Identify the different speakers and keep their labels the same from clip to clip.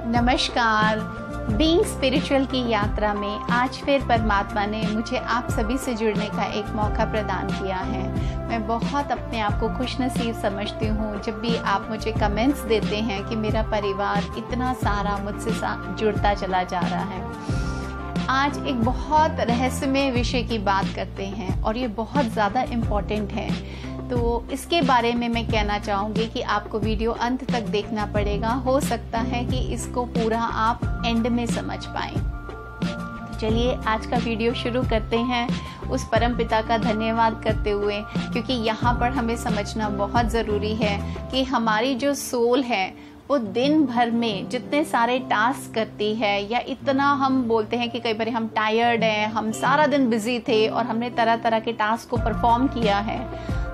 Speaker 1: नमस्कार। Being spiritual की यात्रा में आज फिर परमात्मा ने मुझे आप सभी से जुड़ने का एक मौका प्रदान किया है। मैं बहुत अपने आप को खुशनसीब समझती हूँ जब भी आप मुझे कमेंट्स देते हैं कि मेरा परिवार इतना सारा मुझसे जुड़ता चला जा रहा है। आज एक बहुत रहस्यमय विषय की बात करते हैं और ये बहुत ज़्यादा इम्पोर्टेंट है, तो इसके बारे में मैं कहना चाहूँगी कि आपको वीडियो अंत तक देखना पड़ेगा। हो सकता है कि इसको पूरा आप एंड में समझ पाएं। तो चलिए आज का वीडियो शुरू करते हैं उस परमपिता का धन्यवाद करते हुए, क्योंकि यहाँ पर हमें समझना बहुत ज़रूरी है कि हमारी जो सोल है वो दिन भर में जितने सारे टास्क करती है, या इतना हम बोलते हैं कि कई बार हम टायर्ड हैं, हम सारा दिन बिजी थे और हमने तरह तरह के टास्क को परफॉर्म किया है,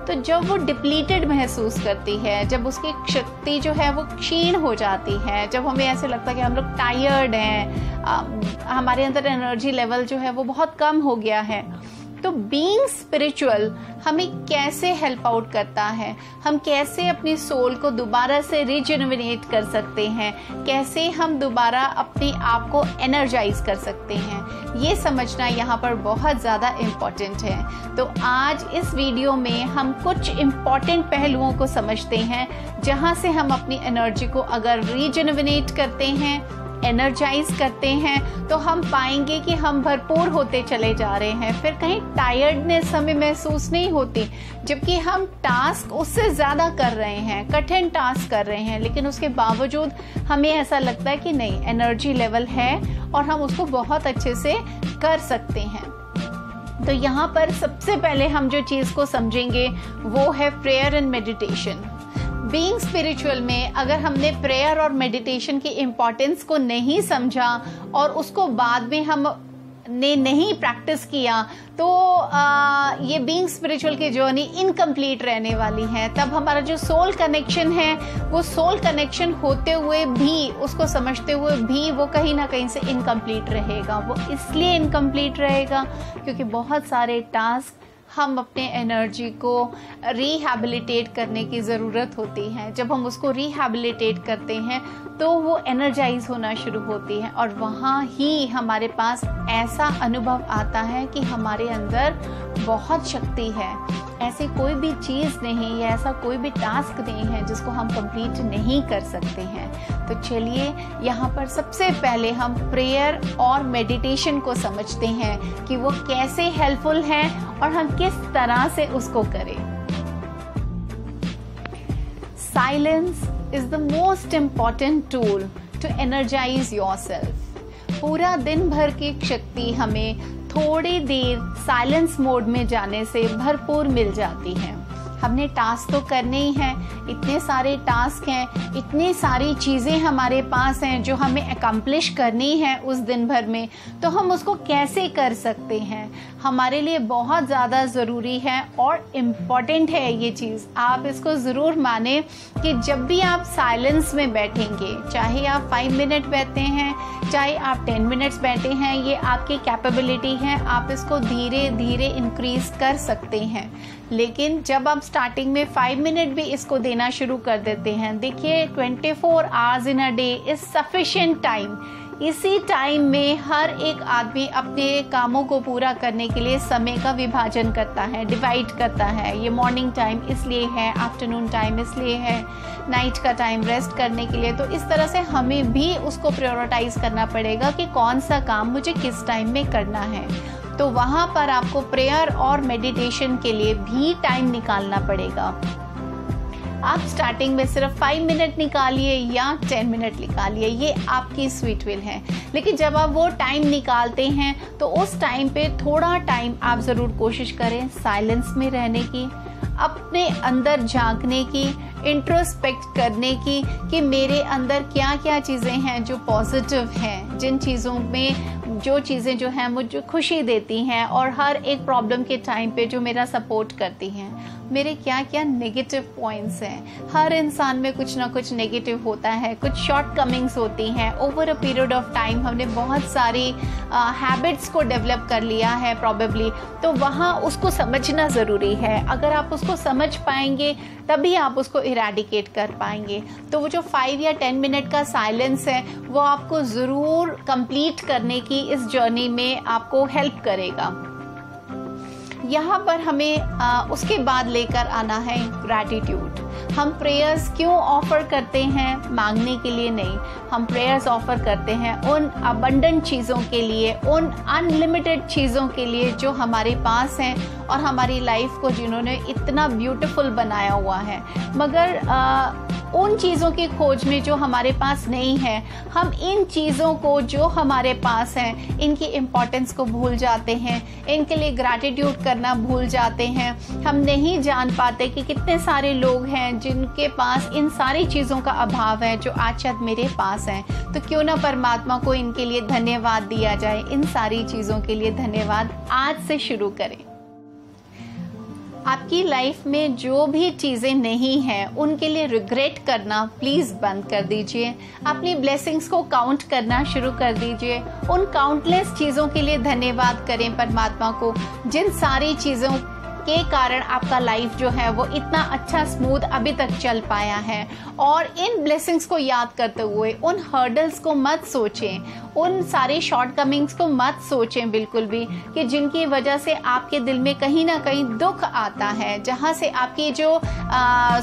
Speaker 1: तो जब वो डिप्लीटेड महसूस करती है, जब उसकी शक्ति जो है वो क्षीण हो जाती है, जब हमें ऐसे लगता है कि हम लोग टायर्ड हैं, हमारे अंदर एनर्जी लेवल जो है वो बहुत कम हो गया है, तो बीइंग स्पिरिचुअल हमें कैसे हेल्प आउट करता है, हम कैसे अपनी सोल को दोबारा से रिजेनरेट कर सकते हैं, कैसे हम दोबारा अपने आप को एनर्जाइज कर सकते हैं, ये समझना यहाँ पर बहुत ज़्यादा इम्पॉर्टेंट है। तो आज इस वीडियो में हम कुछ इम्पॉर्टेंट पहलुओं को समझते हैं, जहाँ से हम अपनी एनर्जी को अगर रिजेनरेट करते हैं, एनर्जाइज करते हैं, तो हम पाएंगे कि हम भरपूर होते चले जा रहे हैं। फिर कहीं टायर्डनेस हमें महसूस नहीं होती, जबकि हम टास्क उससे ज़्यादा कर रहे हैं, कठिन टास्क कर रहे हैं, लेकिन उसके बावजूद हमें ऐसा लगता है कि नहीं, एनर्जी लेवल है और हम उसको बहुत अच्छे से कर सकते हैं। तो यहाँ पर सबसे पहले हम जो चीज़ को समझेंगे वो है prayer and meditation. Being spiritual में अगर हमने प्रेयर और मेडिटेशन की इम्पोर्टेंस को नहीं समझा और उसको बाद में हमने नहीं प्रैक्टिस किया, तो ये बीइंग स्पिरिचुअल की जर्नी इनकम्प्लीट रहने वाली है। तब हमारा जो सोल कनेक्शन है, वो सोल कनेक्शन होते हुए भी, उसको समझते हुए भी, वो कहीं ना कहीं से इनकम्प्लीट रहेगा। वो इसलिए इनकम्प्लीट रहेगा क्योंकि बहुत सारे टास्क हम अपने एनर्जी को रिहैबिलिटेट करने की ज़रूरत होती है। जब हम उसको रिहैबिलिटेट करते हैं तो वो एनर्जाइज होना शुरू होती है, और वहाँ ही हमारे पास ऐसा अनुभव आता है कि हमारे अंदर बहुत शक्ति है। ऐसी कोई भी चीज़ नहीं या ऐसा कोई भी टास्क नहीं है जिसको हम कंप्लीट नहीं कर सकते हैं। तो चलिए यहाँ पर सबसे पहले हम प्रेयर और मेडिटेशन को समझते हैं कि वो कैसे हेल्पफुल है और हम किस तरह से उसको करें। Silence is the most important tool to energize yourself. पूरा दिन भर की शक्ति हमें थोड़ी देर साइलेंस मोड में जाने से भरपूर मिल जाती है। हमने टास्क तो करने ही हैं, इतने सारे टास्क हैं, इतनी सारी चीज़ें हमारे पास हैं जो हमें अकम्प्लिश करनी है उस दिन भर में, तो हम उसको कैसे कर सकते हैं। हमारे लिए बहुत ज़्यादा ज़रूरी है और इम्पॉर्टेंट है ये चीज़। आप इसको ज़रूर माने कि जब भी आप साइलेंस में बैठेंगे, चाहे आप 5 मिनट बैठते हैं, चाहे आप 10 मिनट्स बैठे हैं, ये आपकी कैपेबिलिटी है, आप इसको धीरे धीरे इंक्रीज कर सकते हैं। लेकिन जब आप स्टार्टिंग में 5 मिनट भी इसको देना शुरू कर देते हैं, देखिए 24 hours in a day is sufficient time. इसी टाइम में हर एक आदमी अपने कामों को पूरा करने के लिए समय का विभाजन करता है, डिवाइड करता है। ये मॉर्निंग टाइम इसलिए है, आफ्टरनून टाइम इसलिए है, नाइट का टाइम रेस्ट करने के लिए। तो इस तरह से हमें भी उसको प्रायोरिटाइज करना पड़ेगा कि कौन सा काम मुझे किस टाइम में करना है। तो वहाँ पर आपको प्रेयर और मेडिटेशन के लिए भी टाइम निकालना पड़ेगा। आप स्टार्टिंग में सिर्फ 5 मिनट निकालिए या 10 मिनट निकालिए, ये आपकी स्वीट विल है। लेकिन जब आप वो टाइम निकालते हैं तो उस टाइम पे थोड़ा टाइम आप ज़रूर कोशिश करें साइलेंस में रहने की, अपने अंदर झांकने की, इंट्रोस्पेक्ट करने की कि मेरे अंदर क्या क्या चीज़ें हैं जो पॉजिटिव हैं, जिन चीज़ों में जो चीज़ें जो हैं मुझे खुशी देती हैं और हर एक प्रॉब्लम के टाइम पे जो मेरा सपोर्ट करती हैं। मेरे क्या क्या नेगेटिव पॉइंट्स हैं। हर इंसान में कुछ ना कुछ नेगेटिव होता है, कुछ शॉर्ट कमिंग्स होती हैं। Over a period of time हमने बहुत सारी हैबिट्स को डेवलप कर लिया है प्रॉबेबली, तो वहाँ उसको समझना ज़रूरी है। अगर आप उसको समझ पाएंगे तभी आप उसको इरेडिकेट कर पाएंगे। तो वो जो 5 या 10 मिनट का साइलेंस है वो आपको ज़रूर कंप्लीट करने की इस जर्नी में आपको हेल्प करेगा। यहाँ पर हमें उसके बाद लेकर आना है ग्रैटिट्यूड। हम प्रेयर्स क्यों ऑफर करते हैं? मांगने के लिए नहीं, हम प्रेयर्स ऑफर करते हैं उन अबंडेंट चीज़ों के लिए, उन अनलिमिटेड चीज़ों के लिए जो हमारे पास हैं और हमारी लाइफ को जिन्होंने इतना ब्यूटीफुल बनाया हुआ है। मगर उन चीज़ों की खोज में जो हमारे पास नहीं है, हम इन चीज़ों को जो हमारे पास हैं इनकी इम्पोर्टेंस को भूल जाते हैं, इनके लिए ग्रैटिट्यूड करना भूल जाते हैं। हम नहीं जान पाते कि कितने सारे लोग हैं जिनके पास इन सारी चीज़ों का अभाव है जो आज शायद मेरे पास हैं। तो क्यों ना परमात्मा को इनके लिए धन्यवाद दिया जाए। इन सारी चीज़ों के लिए धन्यवाद आज से शुरू करें। आपकी लाइफ में जो भी चीज़ें नहीं हैं उनके लिए रिग्रेट करना प्लीज़ बंद कर दीजिए। अपनी ब्लेसिंग्स को काउंट करना शुरू कर दीजिए। उन काउंटलेस चीज़ों के लिए धन्यवाद करें परमात्मा को, जिन सारी चीज़ों के कारण आपका लाइफ जो है वो इतना अच्छा स्मूथ अभी तक चल पाया है। और इन ब्लेसिंग्स को याद करते हुए उन हर्डल्स को मत सोचें, उन सारे शॉर्ट कमिंग्स को मत सोचें बिल्कुल भी, कि जिनकी वजह से आपके दिल में कहीं ना कहीं दुख आता है, जहाँ से आपकी जो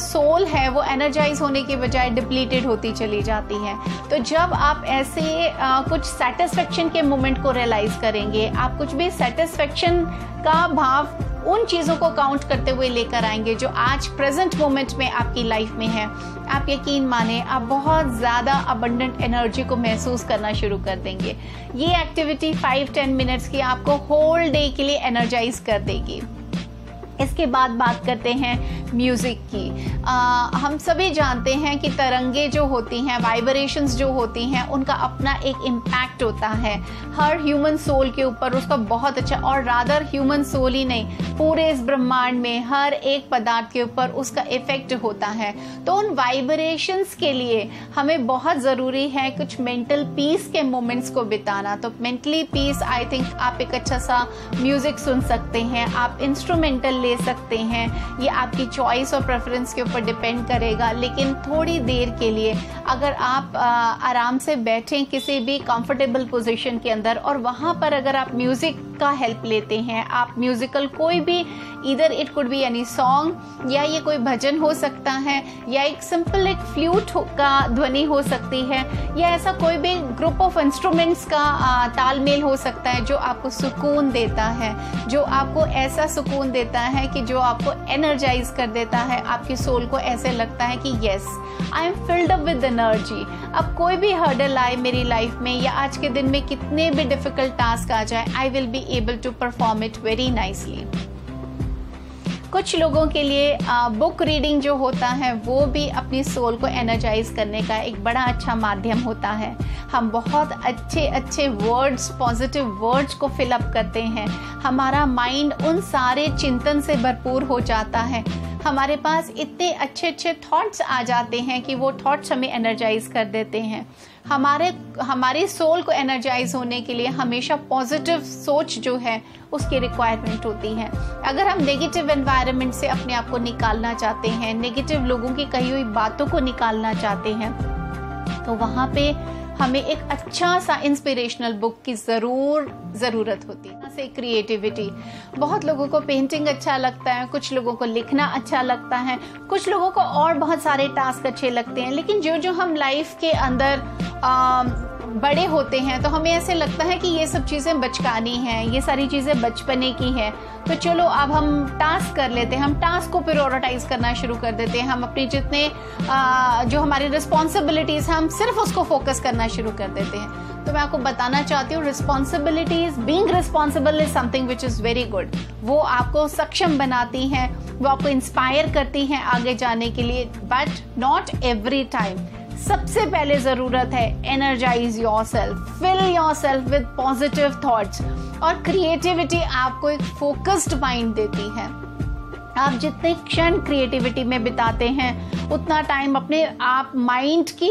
Speaker 1: सोल है वो एनर्जाइज होने के बजाय डिप्लीटेड होती चली जाती है। तो जब आप ऐसे कुछ सेटिस्फेक्शन के मोमेंट को रियलाइज करेंगे, आप कुछ भी सेटिस्फेक्शन का भाव उन चीज़ों को काउंट करते हुए लेकर आएंगे जो आज प्रेजेंट मोमेंट में आपकी लाइफ में है, आप यकीन माने आप बहुत ज़्यादा अबंडेंट एनर्जी को महसूस करना शुरू कर देंगे। ये एक्टिविटी 5-10 मिनट्स की आपको होल डे के लिए एनर्जाइज कर देगी। इसके बाद बात करते हैं म्यूज़िक की। हम सभी जानते हैं कि तरंगे जो होती हैं, वाइब्रेशंस जो होती हैं, उनका अपना एक इम्पैक्ट होता है हर ह्यूमन सोल के ऊपर। उसका बहुत अच्छा, और रादर ह्यूमन सोल ही नहीं, पूरे इस ब्रह्मांड में हर एक पदार्थ के ऊपर उसका इफेक्ट होता है। तो उन वाइब्रेशंस के लिए हमें बहुत ज़रूरी है कुछ मेंटल पीस के मोमेंट्स को बिताना। तो मेंटली पीस, आई थिंक आप एक अच्छा सा म्यूज़िक सुन सकते हैं, आप इंस्ट्रूमेंटल ले सकते हैं, ये आपकी चॉइस और प्रेफरेंस के ऊपर डिपेंड करेगा। लेकिन थोड़ी देर के लिए अगर आप आराम से बैठें किसी भी कंफर्टेबल पोजीशन के अंदर, और वहाँ पर अगर आप म्यूज़िक का हेल्प लेते हैं, आप म्यूज़िकल कोई भी, इधर it could be any song, या ये कोई भजन हो सकता है, या एक सिंपल एक फ्लूट का ध्वनि हो सकती है, या ऐसा कोई भी ग्रुप ऑफ इंस्ट्रूमेंट्स का तालमेल हो सकता है जो आपको सुकून देता है, जो आपको ऐसा सुकून देता है कि जो आपको एनर्जाइज कर देता है। आपकी सोल को ऐसे लगता है कि yes, I am filled up with energy. अब कोई भी हर्डल आए मेरी लाइफ में, या आज के दिन में कितने भी डिफिकल्ट टास्क आ जाए, I will be able to perform it very nicely. कुछ लोगों के लिए बुक रीडिंग जो होता है वो भी अपनी सोल को एनर्जाइज करने का एक बड़ा अच्छा माध्यम होता है। हम बहुत अच्छे अच्छे वर्ड्स, पॉजिटिव वर्ड्स को फिलअप करते हैं, हमारा माइंड उन सारे चिंतन से भरपूर हो जाता है, हमारे पास इतने अच्छे अच्छे थॉट्स आ जाते हैं कि वो थॉट्स हमें एनर्जाइज कर देते हैं। हमारे सोल को एनर्जाइज होने के लिए हमेशा पॉजिटिव सोच जो है उसकी रिक्वायरमेंट होती है। अगर हम नेगेटिव एनवायरनमेंट से अपने आप को निकालना चाहते हैं, नेगेटिव लोगों की कही हुई बातों को निकालना चाहते हैं, तो वहाँ पे हमें एक अच्छा सा इंस्पिरेशनल बुक की ज़रूरत होती है। से क्रिएटिविटी, बहुत लोगों को पेंटिंग अच्छा लगता है, कुछ लोगों को लिखना अच्छा लगता है, कुछ लोगों को और बहुत सारे टास्क अच्छे लगते हैं। लेकिन जो हम लाइफ के अंदर बड़े होते हैं तो हमें ऐसे लगता है कि ये सब चीज़ें बचकानी हैं, ये सारी चीज़ें बचपने की हैं, तो चलो अब हम टास्क कर लेते हैं, हम टास्क को प्रायोरिटाइज करना शुरू कर देते हैं, हम अपनी जितने जो हमारी रिस्पॉन्सिबिलिटीज़ हैं हम सिर्फ उसको फोकस करना शुरू कर देते हैं। तो मैं आपको बताना चाहती हूँ, responsibilities, being responsible is something which is very good. वो आपको सक्षम बनाती हैं, वो आपको इंस्पायर करती हैं आगे जाने के लिए, बट नॉट एवरी टाइम। सबसे पहले ज़रूरत है energize yourself, fill yourself with positive thoughts. और क्रिएटिविटी आपको एक फोकस्ड माइंड देती है। आप जितने क्षण क्रिएटिविटी में बिताते हैं उतना टाइम अपने आप माइंड की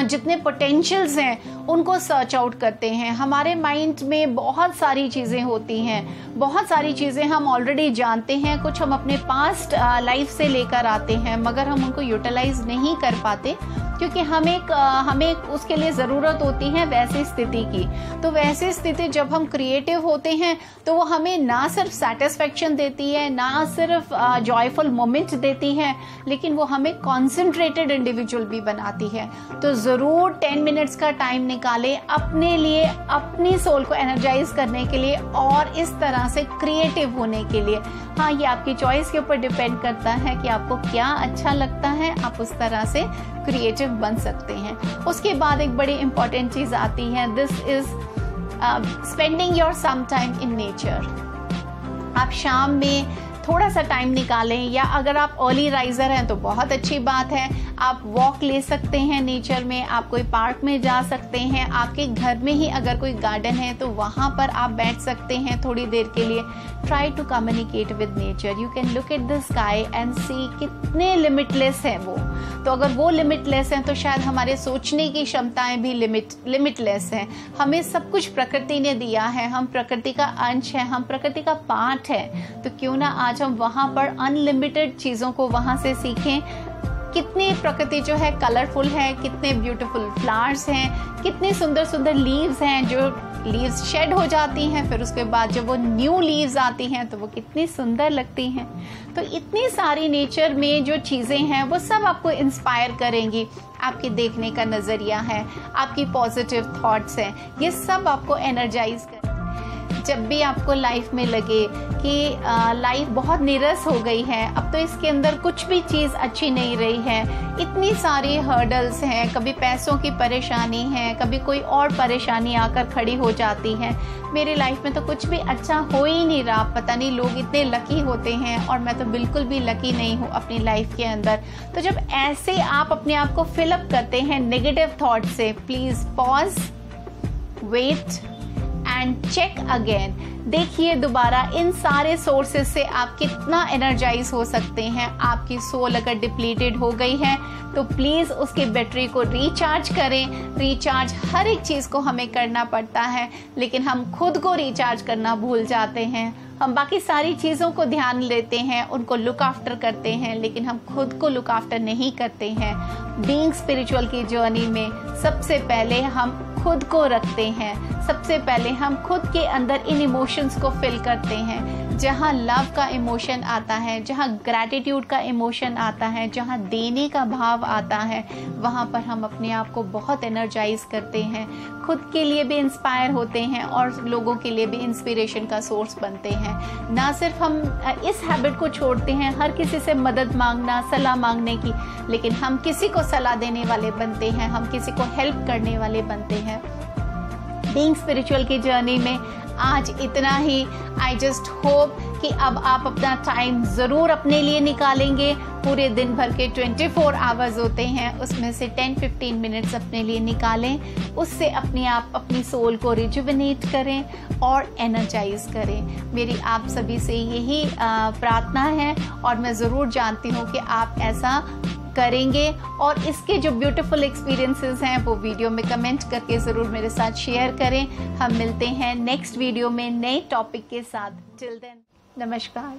Speaker 1: जितने पोटेंशियल्स हैं उनको सर्च आउट करते हैं। हमारे माइंड में बहुत सारी चीज़ें होती हैं, बहुत सारी चीज़ें हम ऑलरेडी जानते हैं, कुछ हम अपने पास्ट लाइफ से लेकर आते हैं, मगर हम उनको यूटिलाइज नहीं कर पाते क्योंकि हमें उसके लिए ज़रूरत होती है वैसी स्थिति की। तो वैसी स्थिति जब हम क्रिएटिव होते हैं तो वो हमें ना सिर्फ सेटिस्फेक्शन देती है, ना सिर्फ जॉयफुल मोमेंट देती है, लेकिन वो हमें कॉन्सेंट्रेटेड इंडिविजुअल भी बनाती है। तो ज़रूर 10 मिनट्स का टाइम निकालें अपने लिए, अपनी सोल को एनर्जाइज करने के लिए और इस तरह से क्रिएटिव होने के लिए। हाँ, ये आपकी चॉइस के ऊपर डिपेंड करता है कि आपको क्या अच्छा लगता है, आप उस तरह से क्रिएटिव बन सकते हैं। उसके बाद एक बड़ी इंपॉर्टेंट चीज़ आती है, this is spending your some time in nature. आप शाम में थोड़ा सा टाइम निकालें, या अगर आप अर्ली राइजर हैं तो बहुत अच्छी बात है, आप वॉक ले सकते हैं नेचर में, आप कोई पार्क में जा सकते हैं, आपके घर में ही अगर कोई गार्डन है तो वहाँ पर आप बैठ सकते हैं थोड़ी देर के लिए। Try to communicate with nature. You can look at the sky and see कितने लिमिटलेस हैं वो। तो अगर वो लिमिटलेस हैं तो शायद हमारे सोचने की क्षमताएं भी लिमिटलेस हैं। हमें सब कुछ प्रकृति ने दिया है, हम प्रकृति का अंश है, हम प्रकृति का पार्ट है। तो क्यों ना आज हम वहाँ पर अनलिमिटेड चीज़ों को वहाँ से सीखें। कितनी प्रकृति जो है कलरफुल है, कितने ब्यूटीफुल फ्लावर्स हैं, कितने सुंदर सुंदर लीव्स हैं, जो लीव्स शेड हो जाती हैं फिर उसके बाद जब वो न्यू लीव्स आती हैं तो वो कितनी सुंदर लगती हैं। तो इतनी सारी नेचर में जो चीज़ें हैं वो सब आपको इंस्पायर करेंगी। आपके देखने का नज़रिया है, आपकी पॉजिटिव थॉट्स हैं, ये सब आपको एनर्जाइज करें। जब भी आपको लाइफ में लगे कि लाइफ बहुत नीरस हो गई है, अब तो इसके अंदर कुछ भी चीज़ अच्छी नहीं रही है, इतनी सारी हर्डल्स हैं, कभी पैसों की परेशानी है, कभी कोई और परेशानी आकर खड़ी हो जाती है, मेरी लाइफ में तो कुछ भी अच्छा हो ही नहीं रहा, पता नहीं लोग इतने लकी होते हैं और मैं तो बिल्कुल भी लकी नहीं हूँ अपनी लाइफ के अंदर। तो जब ऐसे आप अपने आप को फिलअप करते हैं नेगेटिव थॉट से, please pause, wait and check again. देखिए दोबारा इन सारे सोर्सेज से आप कितना एनर्जाइज हो सकते हैं। आपकी सोल अगर डिप्लीटेड हो गई है तो प्लीज़ उसकी बैटरी को रिचार्ज करें। रिचार्ज हर एक चीज़ को हमें करना पड़ता है, लेकिन हम खुद को रिचार्ज करना भूल जाते हैं। हम बाकी सारी चीज़ों को ध्यान लेते हैं, उनको लुक आफ्टर करते हैं, लेकिन हम खुद को लुक आफ्टर नहीं करते हैं। बीइंग स्पिरिचुअल की जर्नी में सबसे पहले हम खुद को रखते हैं, सबसे पहले हम खुद के अंदर इन इमोशंस को फिल करते हैं। जहाँ लव का इमोशन आता है, जहाँ ग्रैटिट्यूड का इमोशन आता है, जहाँ देने का भाव आता है, वहाँ पर हम अपने आप को बहुत एनर्जाइज करते हैं, खुद के लिए भी इंस्पायर होते हैं और लोगों के लिए भी इंस्पिरेशन का सोर्स बनते हैं। ना सिर्फ हम इस हैबिट को छोड़ते हैं हर किसी से मदद मांगना, सलाह मांगने की, लेकिन हम किसी को सलाह देने वाले बनते हैं, हम किसी को हेल्प करने वाले बनते हैं। बीइंग स्पिरिचुअल की जर्नी में आज इतना ही। आई जस्ट होप कि अब आप अपना टाइम ज़रूर अपने लिए निकालेंगे। पूरे दिन भर के 24 आवर्स होते हैं, उसमें से 10-15 मिनट्स अपने लिए निकालें। उससे अपनी सोल को रिजुविनेट करें और एनर्जाइज करें। मेरी आप सभी से यही प्रार्थना है और मैं ज़रूर जानती हूँ कि आप ऐसा करेंगे और इसके जो ब्यूटीफुल एक्सपीरियंसेस हैं वो वीडियो में कमेंट करके ज़रूर मेरे साथ शेयर करें। हम मिलते हैं नेक्स्ट वीडियो में नए टॉपिक के साथ। टिल देन, नमस्कार।